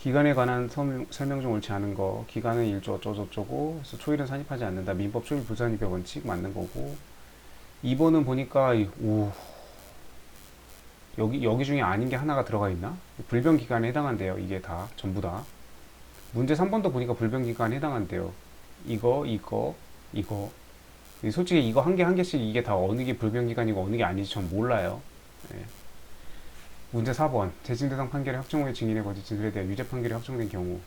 기간에 관한 설명 중 옳지 않은 거, 기간은 일조 어쩌고저쩌고, 그래서 초일은 산입하지 않는다. 민법 초일 불산입의 원칙 맞는 거고. 2번은 보니까, 오, 여기 중에 아닌 게 하나가 들어가 있나? 불변 기간에 해당한대요. 이게 다, 전부 다. 문제 3번도 보니까 불변 기간에 해당한대요. 이거. 솔직히 이거 한 개 한 개씩 이게 다 어느 게 불변 기간이고 어느 게 아닌지 전 몰라요. 예. 문제 4번. 재심 대상 판결의 확정 후에 증인의 거짓 진술에 대해 유죄 판결이 확정된 경우.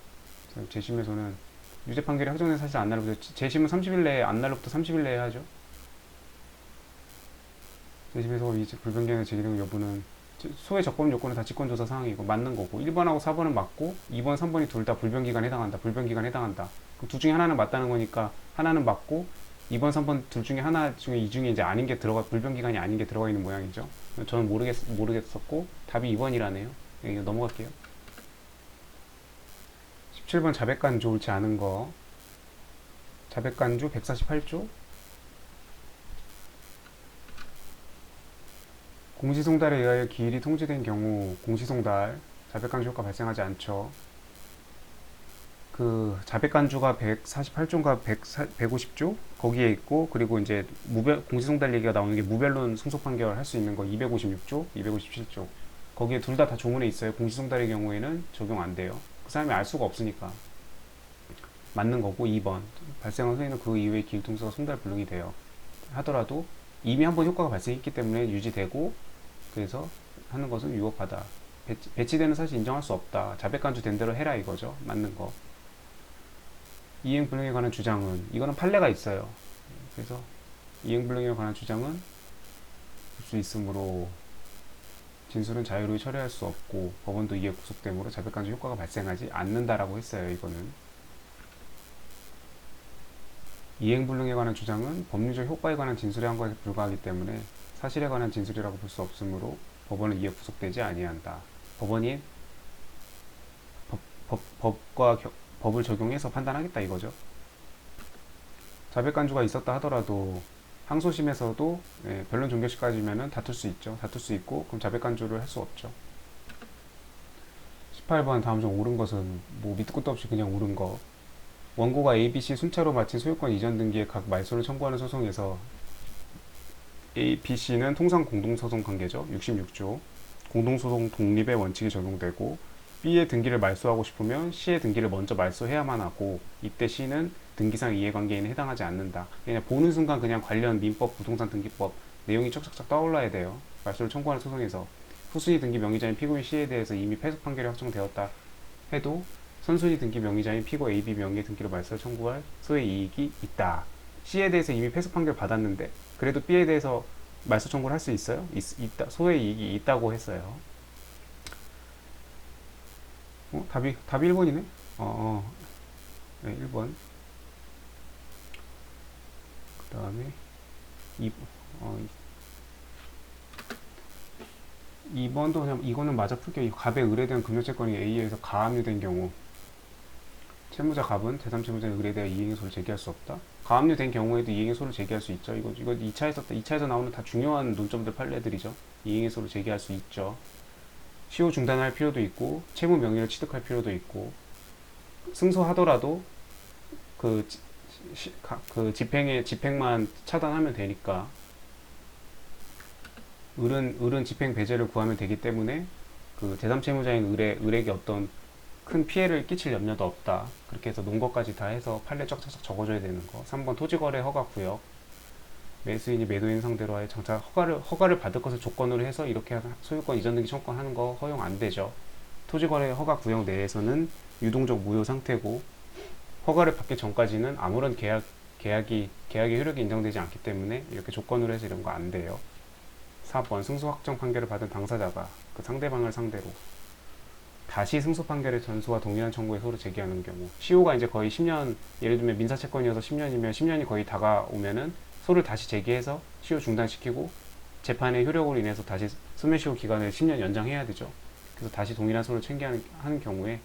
재심에서는 유죄 판결이 확정된 사실 안 날로부터 재심은 30일 내에 안 날로부터 30일 내에 하죠. 재심에서 이제 불변 기간의 제기된 여부는 소의 적법 요건은 다 직권조사 사항이고 맞는 거고 1번하고 4번은 맞고 2번, 3번이 둘 다 불변기간에 해당한다. 불변기간에 해당한다. 둘 중에 하나는 맞다는 거니까 하나는 맞고 2번, 3번 둘 중에 하나 중에 이 중에 이제 아닌 게 들어가 불변기간이 아닌 게 들어가 있는 모양이죠. 저는 모르겠었고 답이 2번이라네요. 이거 넘어갈게요. 17번 자백간주 옳지 않은 거. 자백간주 148조 공시송달에 의하여 기일이 통지된 경우 공시송달 자백간주 효과 발생하지 않죠. 그 자백간주가 148조인가 150조 거기에 있고 그리고 이제 공시송달 얘기가 나오는 게 무변론 승소 판결 할 수 있는 거 256조, 257조 거기에 둘 다 조문에 있어요. 공시송달의 경우에는 적용 안 돼요. 그 사람이 알 수가 없으니까 맞는 거고 2번 발생한 후에는 그 이후에 기일 통지가 송달 불능이 돼요. 하더라도 이미 한번 효과가 발생했기 때문에 유지되고 그래서 하는 것은 위법하다. 배치되는 사실 인정할 수 없다. 자백간주 된 대로 해라 이거죠. 맞는 거. 이행불능에 관한 주장은 이거는 판례가 있어요. 그래서 이행불능에 관한 주장은 볼 수 있으므로 진술은 자유로이 처리할 수 없고 법원도 이에 구속되므로 자백간주 효과가 발생하지 않는다라고 했어요. 이거는 이행불능에 관한 주장은 법률적 효과에 관한 진술의 한 것에 불과하기 때문에 사실에 관한 진술이라고 볼 수 없으므로 법원은 이에 구속되지 아니한다. 법원이 법을 적용해서 판단하겠다 이거죠. 자백간주가 있었다 하더라도 항소심에서도 변론 종결시까지면 다툴 수 있죠. 다툴 수 있고 그럼 자백간주를 할 수 없죠. 18번 다음 중 옳은 것은 뭐 밑도 끝도 없이 그냥 옳은 거. 원고가 ABC 순차로 마친 소유권 이전 등기에 각 말소를 청구하는 소송에서 A, B, C는 통상 공동소송 관계죠. 66조. 공동소송 독립의 원칙이 적용되고 B의 등기를 말소하고 싶으면 C의 등기를 먼저 말소해야만 하고 이때 C는 등기상 이해관계인에 해당하지 않는다. 그냥 보는 순간 그냥 관련 민법, 부동산 등기법 내용이 쫙쫙쫙 떠올라야 돼요. 말소를 청구하는 소송에서 후순위 등기 명의자인 피고인 C에 대해서 이미 패소 판결이 확정되었다 해도 선순위 등기 명의자인 피고 A, B 명의의 등기로 말소를 청구할 소의 이익이 있다. C에 대해서 이미 패소 판결 받았는데 그래도 B에 대해서 말소 청구를 할 수 있어요? 있다. 소의 이익이 있다고 했어요. 답이 1번이네? 네, 1번. 그 다음에 2번도 그냥 이거는 맞아 풀게요. 갑에 의뢰된 금융채권이 A에 의해서 가압류된 경우 채무자 갑은 제3채무자의 의뢰에 대해 이행의 소를 제기할 수 없다. 가압류된 경우에도 이행의 소를 제기할 수 있죠. 이거 2차에서 나오는 다 중요한 논점들 판례들이죠. 이행의 소를 제기할 수 있죠. 시효 중단할 필요도 있고 채무 명의를 취득할 필요도 있고 승소하더라도 그, 그 집행만 차단하면 되니까 을은 집행 배제를 구하면 되기 때문에 그 제3채무자인 을에게 어떤 큰 피해를 끼칠 염려도 없다. 그렇게 해서 논거까지 다 해서 판례 쫙쫙 적어줘야 되는 거. 3번 토지거래 허가 구역. 매수인이 매도인 상대로 하여 장차 허가를 받을 것을 조건으로 해서 이렇게 소유권 이전 등기 청구권 하는 거 허용 안 되죠. 토지거래 허가 구역 내에서는 유동적 무효 상태고 허가를 받기 전까지는 아무런 계약의 효력이 인정되지 않기 때문에 이렇게 조건으로 해서 이런 거 안 돼요. 4번 승소 확정 판결을 받은 당사자가 그 상대방을 상대로 다시 승소 판결의 전소와 동일한 청구의 소를 제기하는 경우 시효가 이제 거의 10년 예를 들면 민사채권이어서 10년이면 10년이 거의 다가오면은 소를 다시 제기해서 시효 중단시키고 재판의 효력으로 인해서 다시 소멸시효 기간을 10년 연장해야 되죠. 그래서 다시 동일한 소를 하는 경우에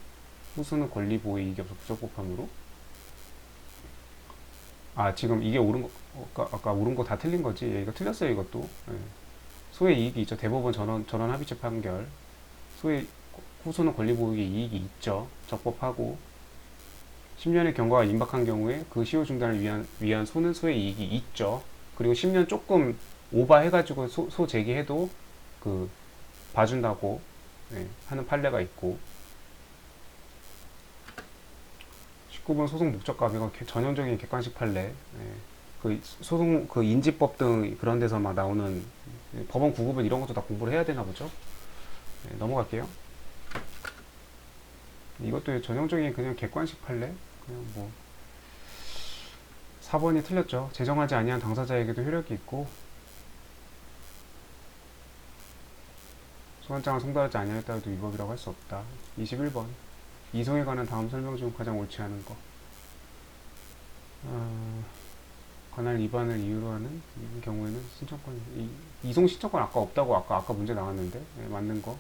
후수는 권리보호의 이익이 없어 부적법함으로 지금 이게 옳은 거 아까 옳은 거 다 틀린 거지. 이거 틀렸어요 이것도. 소의 이익이 있죠. 대법원 전원 합의체 판결 소의 후소는 권리보호에 이익이 있죠. 적법하고 10년의 경과가 임박한 경우에 그 시효 중단을 위한 소는 소의 이익이 있죠. 그리고 10년 조금 오버해가지고 소 제기해도 그 봐준다고 하는 판례가 있고 19번 소송 목적과 이건 전형적인 객관식 판례. 그 소송 그 인지법 등 그런 데서 막 나오는 법원 구급은 이런 것도 다 공부를 해야 되나 보죠. 넘어갈게요. 이것도 전형적인 그냥 객관식 판례. 그냥 뭐 4번이 틀렸죠. 제정하지 아니한 당사자에게도 효력이 있고 소환장을 송달하지 아니하였다고 해도 위법이라고 할 수 없다. 21번 이송에 관한 다음 설명 중 가장 옳지 않은 거. 관할 위반을 이유로 하는 경우에는 신청권 이송 신청권 아까 없다고 아까 문제 나왔는데 맞는 거.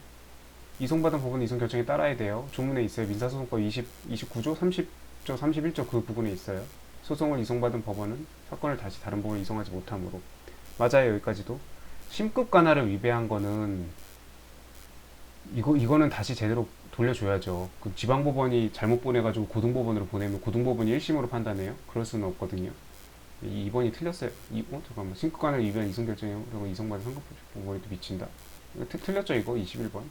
이송받은 법원은 이송 결정에 따라야 돼요. 조문에 있어요. 민사소송법 29조 30조 31조 그 부분에 있어요. 소송을 이송받은 법원은 사건을 다시 다른 법원에 이송하지 못하므로. 맞아요. 여기까지도. 심급 관할을 위배한 거는 이거는 다시 제대로 돌려줘야죠. 그 지방법원이 잘못 보내가지고 고등법원으로 보내면 고등법원이 1심으로 판단해요? 그럴 수는 없거든요. 2번이 틀렸어요. 잠깐만. 심급관할 위반 이송결정이라고 이송받은 상급법원에도 미친다. 틀렸죠, 이거? 21번.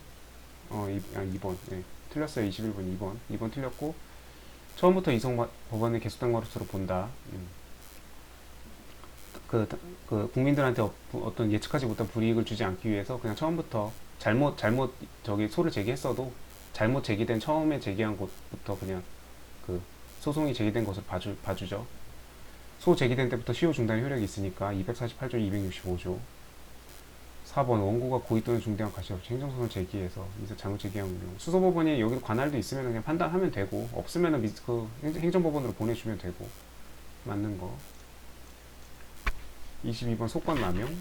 2번. 네. 틀렸어요, 21번, 2번. 2번 틀렸고, 처음부터 이송법원의 개수단 거로서로 본다. 국민들한테 어떤 예측하지 못한 불이익을 주지 않기 위해서 그냥 처음부터 잘못 소를 제기했어도 잘못 제기된 처음에 제기한 곳부터 그냥 그 소송이 제기된 것을 봐주죠. 소 제기된 때부터 시효 중단 효력이 있으니까 248조 265조 4번 원고가 고의 또는 중대한 가시 없이 행정소송을 제기해서 인사 잘못 제기한 경우 수소법원이 여기도 관할도 있으면 그냥 판단하면 되고 없으면 행정법원으로 보내주면 되고 맞는 거. 22번 소권 남용.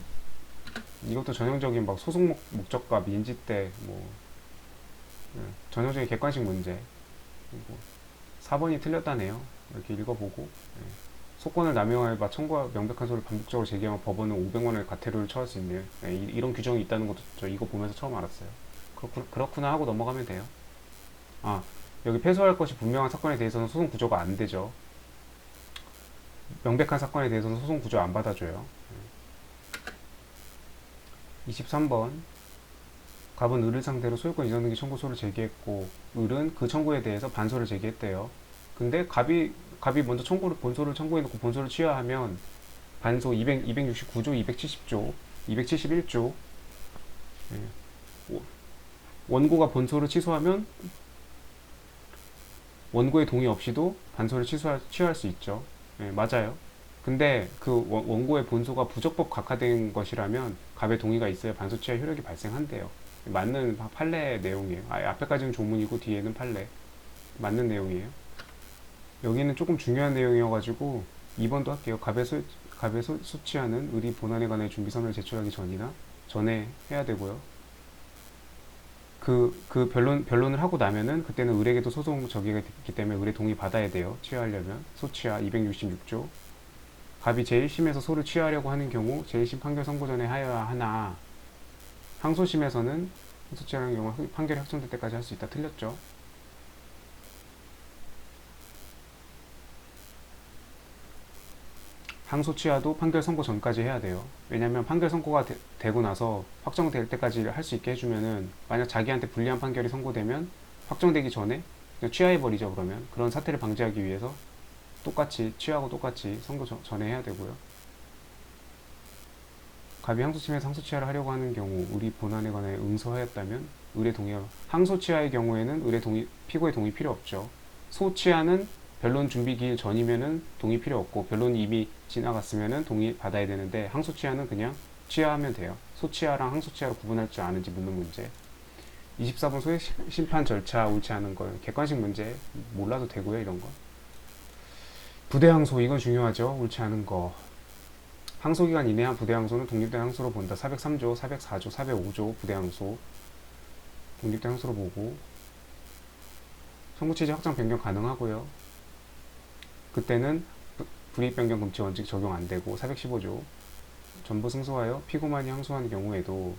이것도 전형적인 막 소송 목적과 민지 때 전형적인 객관식 문제. 그리고 4번이 틀렸다네요. 이렇게 읽어보고 소권을 남용하여 청구와 명백한 소를 반복적으로 제기하면 법원은 500만원의 과태료를 처할 수 있네요. 이런 규정이 있다는 것도 저 이거 보면서 처음 알았어요. 그렇구나 하고 넘어가면 돼요. 여기 패소할 것이 분명한 사건에 대해서는 소송 구조가 안 되죠. 명백한 사건에 대해서는 소송 구조 안 받아줘요. 23번 갑은 을을 상대로 소유권 이전 등기 청구소를 제기했고 을은 그 청구에 대해서 반소를 제기했대요. 근데 갑이 먼저 본소를 청구해놓고 본소를 취하하면 반소 269조, 270조, 271조 원고가 본소를 취소하면 원고의 동의 없이도 반소를 취하할 수 있죠. 맞아요. 근데 그 원고의 본소가 부적법 각하된 것이라면 갑의 동의가 있어야 반소 취하 효력이 발생한대요. 맞는 판례 내용이에요. 앞에까지는 조문이고 뒤에는 판례. 맞는 내용이에요. 여기는 조금 중요한 내용이어가지고 2번도 할게요. 갑의 소취하는 을이 본안에 관해 준비서면을 제출하기 전에 해야 되고요. 그 변론을 하고 나면은 그때는 을에게도 소송 적용이 됐기 때문에 을의 동의 받아야 돼요. 취하하려면. 소취하 266조. 갑이 제1심에서 소를 취하하려고 하는 경우 제1심 판결 선고 전에 하여야 하나 항소심에서는 소취하는 경우 판결이 확정될 때까지 할 수 있다. 틀렸죠. 항소 취하도 판결 선고 전까지 해야 돼요. 왜냐면 판결 선고가 되고 나서 확정될 때까지 할 수 있게 해주면은 만약 자기한테 불리한 판결이 선고되면 확정되기 전에 그냥 취하해버리죠. 그러면 그런 사태를 방지하기 위해서 취하고 똑같이 선고 전에 해야 되고요. 갑이 항소심에서 항소 취하를 하려고 하는 경우 을이 본안에 관해 응소하였다면 을의 동의가 항소 취하의 경우에는 피고의 동의 필요 없죠. 소 취하는 변론 준비 기일 전이면은 동의 필요 없고 변론이 이미 지나갔으면은 동의 받아야 되는데 항소 취하는 그냥 취하하면 돼요. 소 취하랑 항소 취하를 구분할 줄 아는지 묻는 문제. 24번 소액 심판 절차 옳지 않은 거 객관식 문제 몰라도 되고요. 이런 거. 부대 항소 이건 중요하죠. 옳지 않은 거. 항소기간 이내한 부대 항소는 독립된 항소로 본다. 403조, 404조, 405조 부대 항소. 독립된 항소로 보고 청구 취지 확정 변경 가능하고요. 그때는 불이익 변경 금지 원칙 적용 안 되고 415조 전부 승소하여 피고만이 항소하는 경우에도